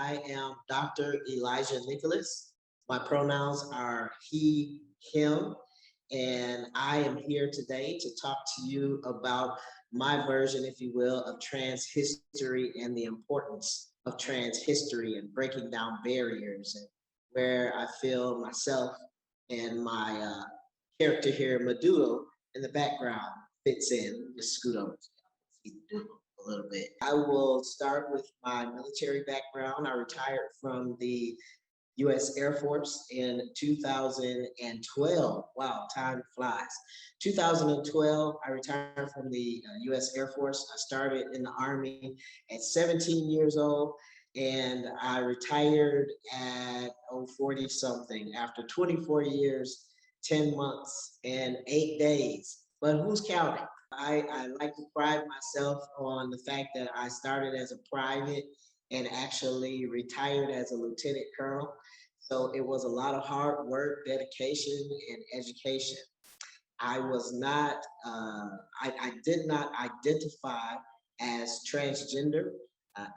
I am Dr. Elijah Nicholas. My pronouns are he, him, and I am here today to talk to you about my version, if you will, of trans history and the importance of trans history and breaking down barriers and where I feel myself and my character here, Madoodle, in the background fits in. Just scoot over to see Madoodle a little bit. I will start with my military background. I retired from the U.S. Air Force in 2012. Wow, time flies. 2012, I retired from the U.S. Air Force. I started in the Army at 17 years old, and I retired at 40 something after 24 years, 10 months, and 8 days. But who's counting? I like to pride myself on the fact that I started as a private and actually retired as a lieutenant colonel. So it was a lot of hard work, dedication, and education. I was not, I did not identify as transgender.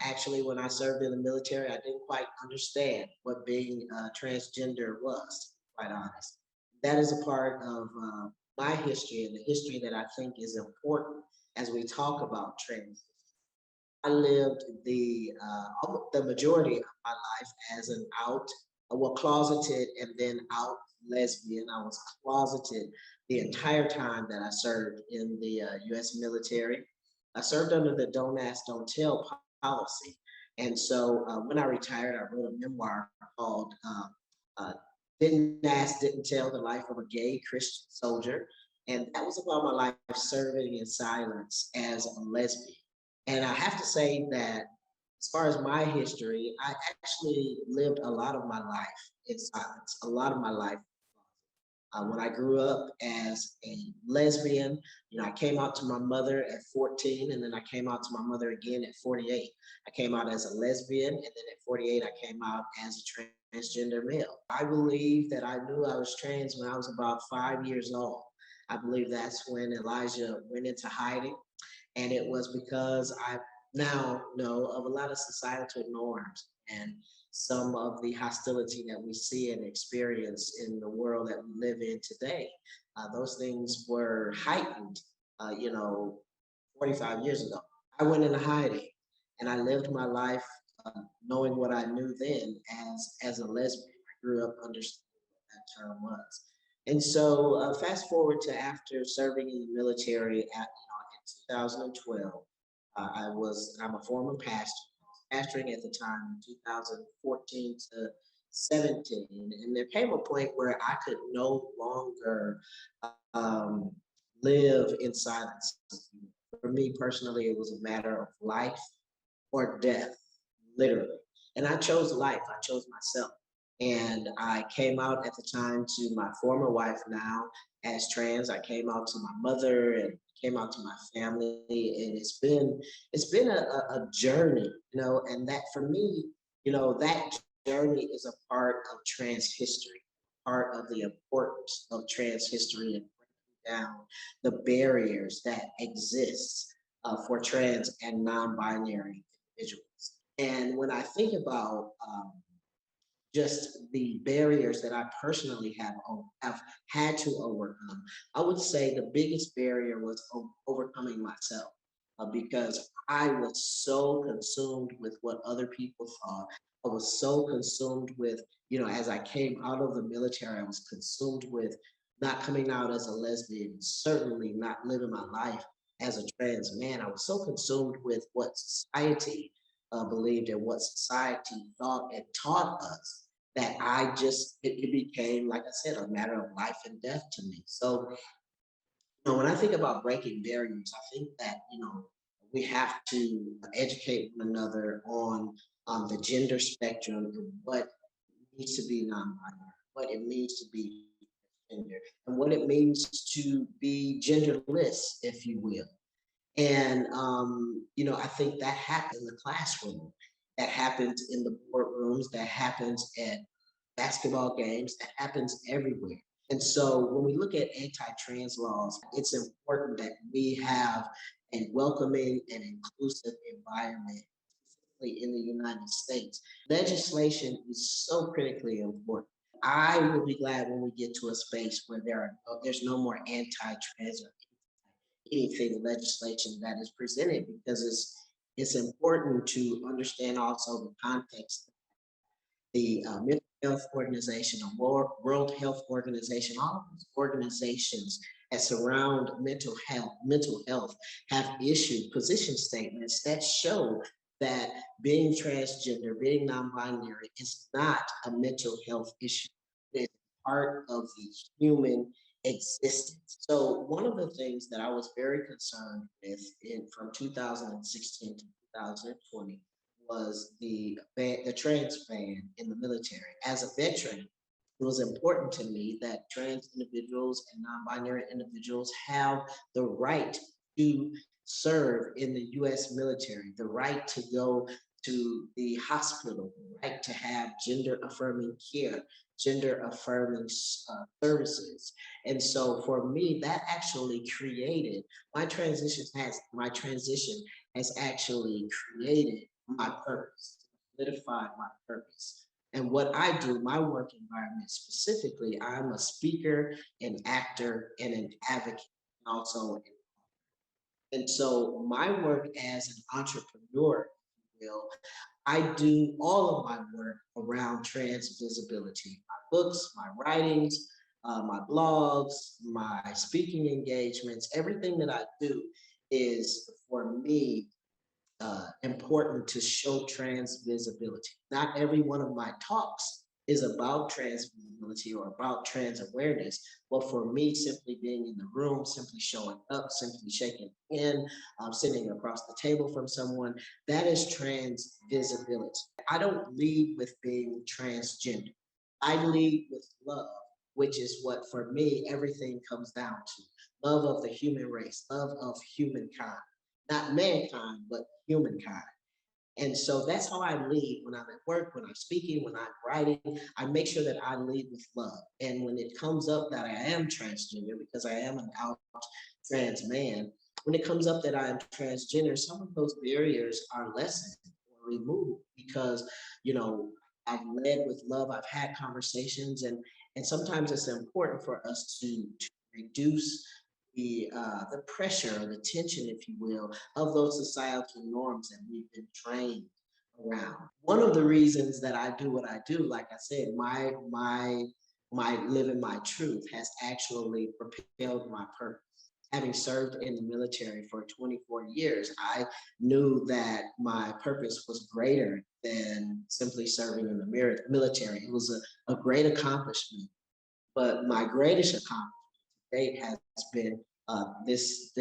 Actually, when I served in the military, I didn't quite understand what being transgender was, to be quite honest. That is a part of my history and the history that I think is important as we talk about trans. I lived the majority of my life as an out, well, closeted and then out lesbian. I was closeted the entire time that I served in the U.S. military. I served under the Don't Ask, Don't Tell policy. And so when I retired, I wrote a memoir called uh, Didn't Ask, Didn't Tell, The Life of a Gay Christian Soldier. And that was about my life serving in silence as a lesbian. And I have to say that as far as my history, I actually lived a lot of my life in silence, a lot of my life. When I grew up as a lesbian, I came out to my mother at 14, and then I came out to my mother again at 48. I came out as a lesbian, and then at 48, I came out as a transgender male. I believe that I knew I was trans when I was about 5 years old. I believe that's when Elijah went into hiding. And it was because I now know of a lot of societal norms and some of the hostility that we see and experience in the world that we live in today. Those things were heightened, uh, you know, 45 years ago. I went into hiding and I lived my life knowing what I knew then as a lesbian. I grew up understanding what that term was. And so fast forward to after serving in the military in 2012, I'm a former pastor, pastoring at the time in 2014 to 17, and there came a point where I could no longer um, live in silence. For me personally, it was a matter of life or death, literally. And I chose life. I chose myself. And I came out at the time to my former wife now as trans. I came out to my mother and came out to my family. And it's been a journey, and that for me, that journey is a part of trans history, part of the importance of trans history and breaking down the barriers that exist for trans and non-binary individuals. And when I think about just the barriers that I personally have had to overcome, I would say the biggest barrier was overcoming myself because I was so consumed with what other people thought. I was so consumed with, as I came out of the military, I was consumed with not coming out as a lesbian, certainly not living my life as a trans man. I was so consumed with what society believed and what society thought and taught us that it became, like I said, a matter of life and death to me. So, when I think about breaking barriers, I think that, we have to educate one another on the gender spectrum and what needs to be non-binary, what it means to be gender, and what it means to be genderless, if you will. And I think that happens in the classroom, that happens in the boardrooms, that happens at basketball games, that happens everywhere. And so when we look at anti-trans laws, it's important that we have a welcoming and inclusive environment specifically in the United States. Legislation is so critically important. I will be glad when we get to a space where there's no more anti-trans or anything legislation that is presented, because it's important to understand also the context. The Mental Health Organization, the World Health Organization, all of these organizations that surround mental health have issued position statements that show that being transgender, being non-binary is not a mental health issue. It's part of the human existence. So one of the things that I was very concerned with from 2016 to 2020 was the trans ban in the military. As a veteran, it was important to me that trans individuals and non-binary individuals have the right to serve in the U.S. military, the right to go to the hospital, the right to have gender affirming care, gender affirming services. And so for me, that actually created my transition has actually created my purpose, solidified my purpose. And what I do, my work environment specifically, I'm a speaker, an actor, and an advocate, and also. And so my work as an entrepreneur, if you will, I do all of my work around trans visibility. My books, my writings, my blogs, my speaking engagements, everything that I do is for me important to show trans visibility. Not every one of my talks is about trans visibility or about trans awareness, but for me, simply being in the room, simply showing up, simply shaking in, sitting across the table from someone, that is trans visibility. I don't lead with being transgender. I lead with love, which is what for me everything comes down to. Love of the human race, love of humankind, not mankind, but humankind. And so that's how I lead when I'm at work, when I'm speaking, when I'm writing. I make sure that I lead with love. And when it comes up that I am transgender, because I am an out trans man, when it comes up that I am transgender, some of those barriers are lessened or removed because, you know, I've led with love. I've had conversations, and sometimes it's important for us to reduce the pressure, the tension, if you will, of those societal norms that we've been trained around. One of the reasons that I do what I do, like I said, my living my truth has actually propelled my purpose. Having served in the military for 24 years, I knew that my purpose was greater than simply serving in the military. It was a great accomplishment, but my greatest accomplishment to date has been this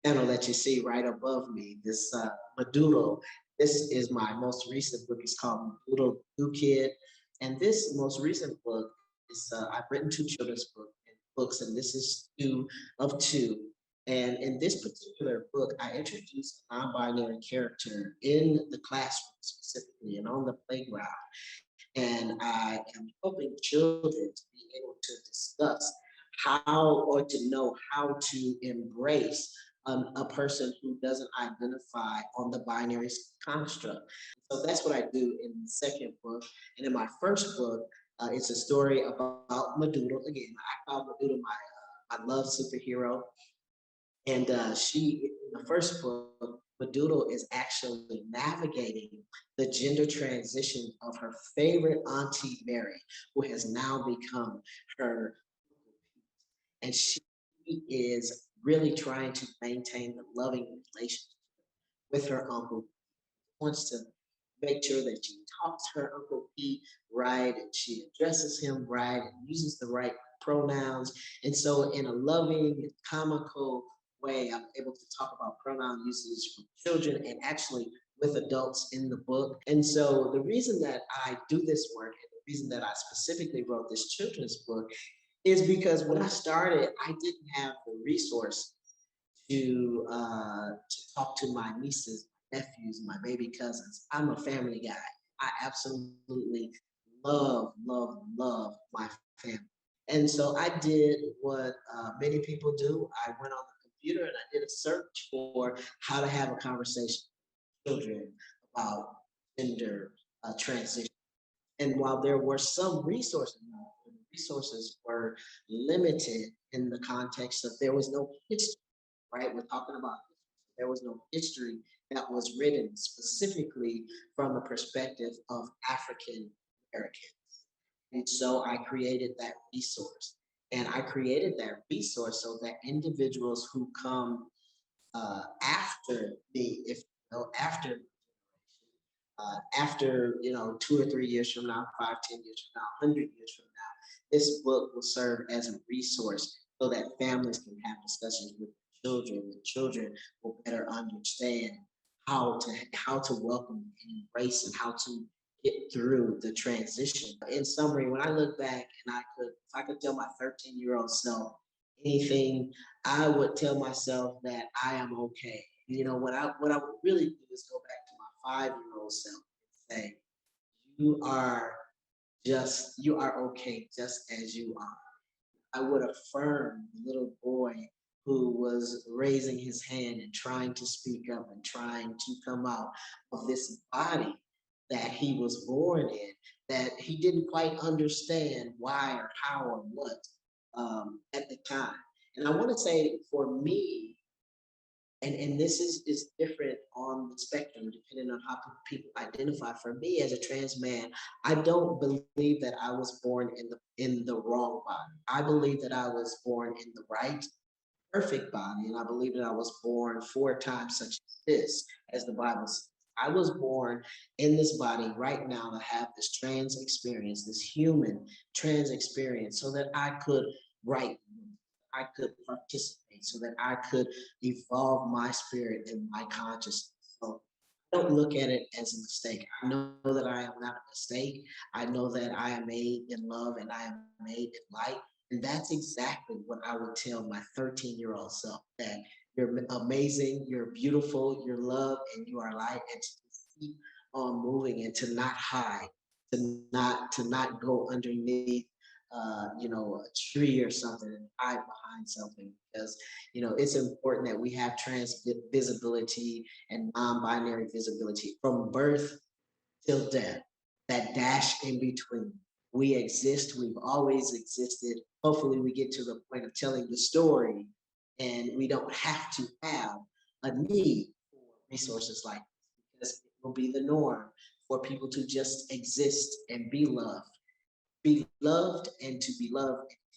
panel that you see right above me, this Madoodle. This is my most recent book. It's called Madoodle New Kid. And this most recent book is, I've written two children's books, and this is two of two. And in this particular book, I introduce a non-binary character in the classroom specifically and on the playground. And I am helping children to be able to discuss how or to know how to embrace a person who doesn't identify on the binary construct. So that's what I do in the second book. And in my first book, it's a story about Madoodle. Again, I call Madoodle my love superhero. And in the first book, Madoodle is actually navigating the gender transition of her favorite auntie Mary, who has now become her, and she is really trying to maintain the loving relationship with her uncle. Wants to make sure that she talks her Uncle Pete right and she addresses him right and uses the right pronouns. And so, in a loving, comical way, I'm able to talk about pronoun usage with children and actually with adults in the book. And so, the reason that I do this work and the reason that I specifically wrote this children's book is because when I started, I didn't have the resource to talk to my nieces, nephews, my baby cousins. I'm a family guy. I absolutely love my family. And so I did what many people do. I went on the computer and I did a search for how to have a conversation. children about gender transition. And while there were some resources, the resources were limited in the context of there was no history, right? We're talking about history. There was no history that was written specifically from the perspective of African Americans. And so I created that resource. And I created that resource so that individuals who come after me, if you know, after 2 or 3 years from now, 5, 10 years from now, 100 years from now, this book will serve as a resource so that families can have discussions with children. The children will better understand how to welcome and embrace and how to get through the transition. In summary, when I look back and if I could tell my 13-year-old self anything, I would tell myself that I am okay. What I would really do is go back to my 5-year-old self and say, you are you are okay just as you are. I would affirm the little boy who was raising his hand and trying to speak up and trying to come out of this body that he was born in, that he didn't quite understand why or how or what at the time. And I want to say for me, and this is different on the spectrum depending on how people identify. For me as a trans man, I don't believe that I was born in the wrong body. I believe that I was born in the right perfect body, and I believe that I was born for a time such as this, as the Bible says. I was born in this body right now to have this trans experience, this human trans experience, so that I could write, I could participate, so that I could evolve my spirit and my consciousness. So I don't look at it as a mistake. I know that I am not a mistake. I know that I am made in love and I am made in light. And that's exactly what I would tell my 13-year-old self, that you're amazing, you're beautiful, you're loved, and you are light, and to just keep on moving and to not hide, to not go underneath a tree or something and hide behind something, because it's important that we have trans visibility and non-binary visibility from birth till death, that dash in between. We exist, we've always existed. Hopefully, we get to the point of telling the story and we don't have to have a need for resources like this, because it will be the norm for people to just exist and be loved and to be loved and to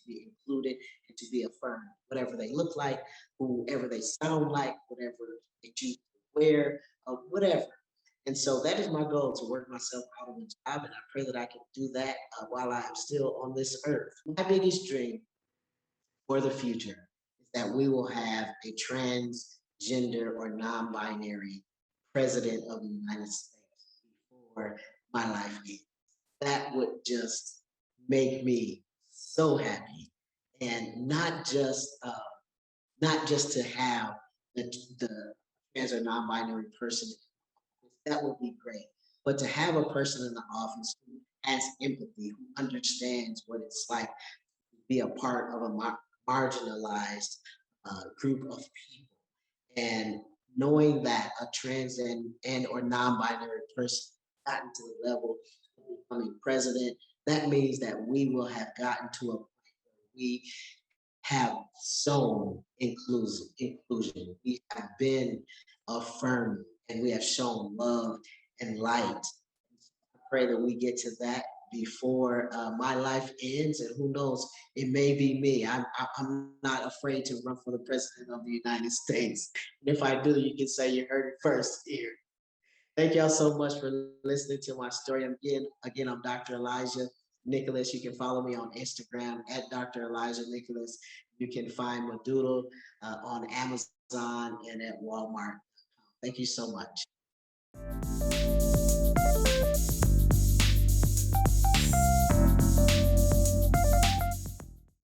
be included and to be affirmed, whatever they look like, whoever they sound like, whatever they choose to wear, whatever. And so that is my goal, to work myself out of a job. And I pray that I can do that while I am still on this earth. My biggest dream for the future is that we will have a transgender or non binary president of the United States before my life ends. That would just make me so happy. And not just to have the trans or non-binary person, that would be great. But to have a person in the office who has empathy, who understands what it's like to be a part of a marginalized group of people, and knowing that a trans and or non-binary person gotten to the level of becoming president, that means that we will have gotten to a point where we have shown inclusion. We have been affirming and we have shown love and light. I pray that we get to that before my life ends, and who knows, it may be me. I'm not afraid to run for the president of the United States. And if I do, you can say you heard it first here. Thank y'all so much for listening to my story. Again, I'm Dr. Elijah Nicholas. You can follow me on Instagram at Dr. Elijah Nicholas. You can find Madoodle on Amazon and at Walmart. Thank you so much.